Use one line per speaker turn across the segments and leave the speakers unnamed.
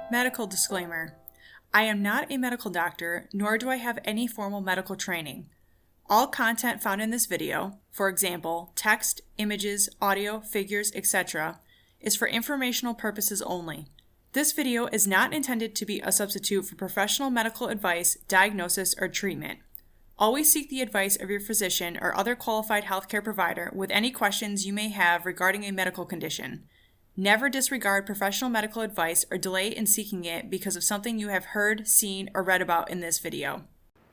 Medical disclaimer. I am not a medical doctor, nor do I have any formal medical training. All content found in this video, for example, text, images, audio, figures, etc., is for informational purposes only. This video is not intended to be a substitute for professional medical advice, diagnosis, or treatment. Always seek the advice of your physician or other qualified healthcare provider with any questions you may have regarding a medical condition. Never disregard professional medical advice or delay in seeking it because of something you have heard, seen, or read about in this video.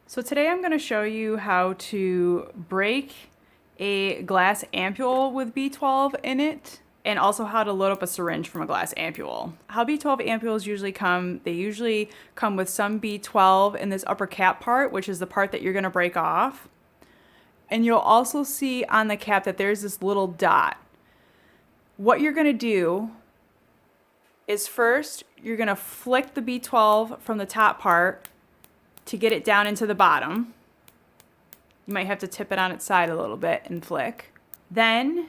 So today I'm going to show you how to break a glass ampule with B12 in it, and also how to load up a syringe from a glass ampule. How B12 ampules usually come, they usually come with some B12 in this upper cap part, which is the part that you're going to break off. And you'll also see on the cap that there's this little dot. What you're going to do is first, you're going to flick the B12 from the top part to get it down into the bottom. You might have to tip it on its side a little bit and flick. Then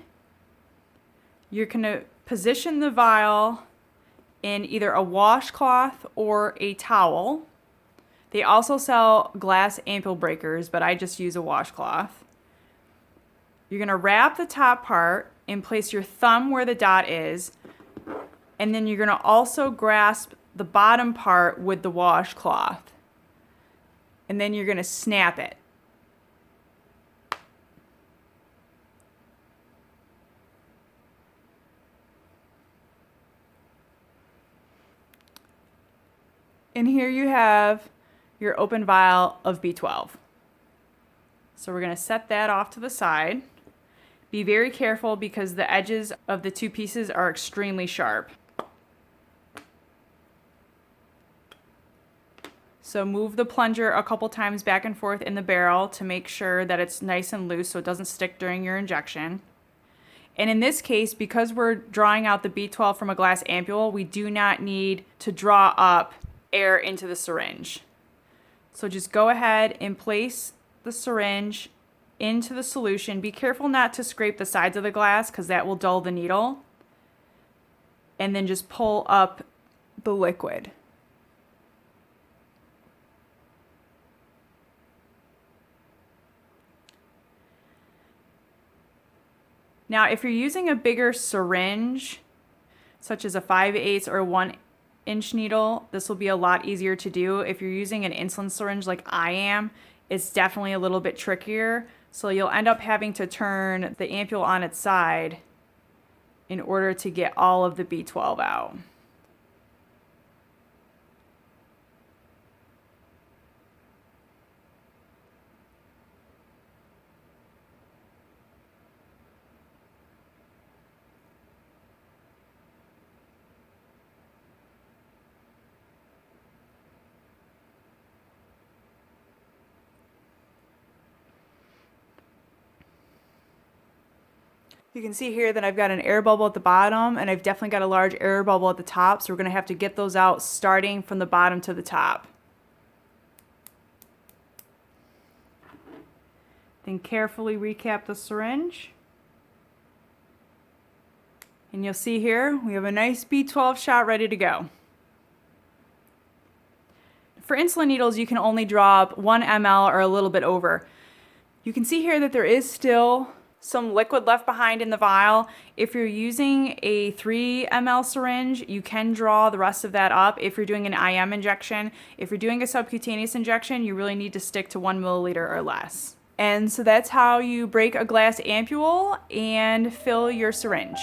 you're going to position the vial in either a washcloth or a towel. They also sell glass ampule breakers, but I just use a washcloth. You're going to wrap the top part and place your thumb where the dot is, and then you're going to also grasp the bottom part with the washcloth, and then you're going to snap it. And here you have your open vial of B12. So we're going to set that off to the side. Be very careful because the edges of the two pieces are extremely sharp. So move the plunger a couple times back and forth in the barrel to make sure that it's nice and loose so it doesn't stick during your injection. And in this case, because we're drawing out the B12 from a glass ampule, we do not need to draw up air into the syringe. So just go ahead and place the syringe into the solution. Be careful not to scrape the sides of the glass because that will dull the needle. And then just pull up the liquid. Now, if you're using a bigger syringe, such as a 5/8 or 1-inch needle, this will be a lot easier to do. If you're using an insulin syringe like I am, it's definitely a little bit trickier. So you'll end up having to turn the ampule on its side in order to get all of the B12 out. You can see here that I've got an air bubble at the bottom, and I've definitely got a large air bubble at the top, so we're going to have to get those out starting from the bottom to the top. Then carefully recap the syringe. And you'll see here, we have a nice B12 shot ready to go. For insulin needles, you can only draw up 1 ml or a little bit over. You can see here that there is still some liquid left behind in the vial. If you're using a 3 ml syringe, you can draw the rest of that up if you're doing an IM injection. If you're doing a subcutaneous injection, you really need to stick to 1 milliliter or less. And so that's how you break a glass ampule and fill your syringe.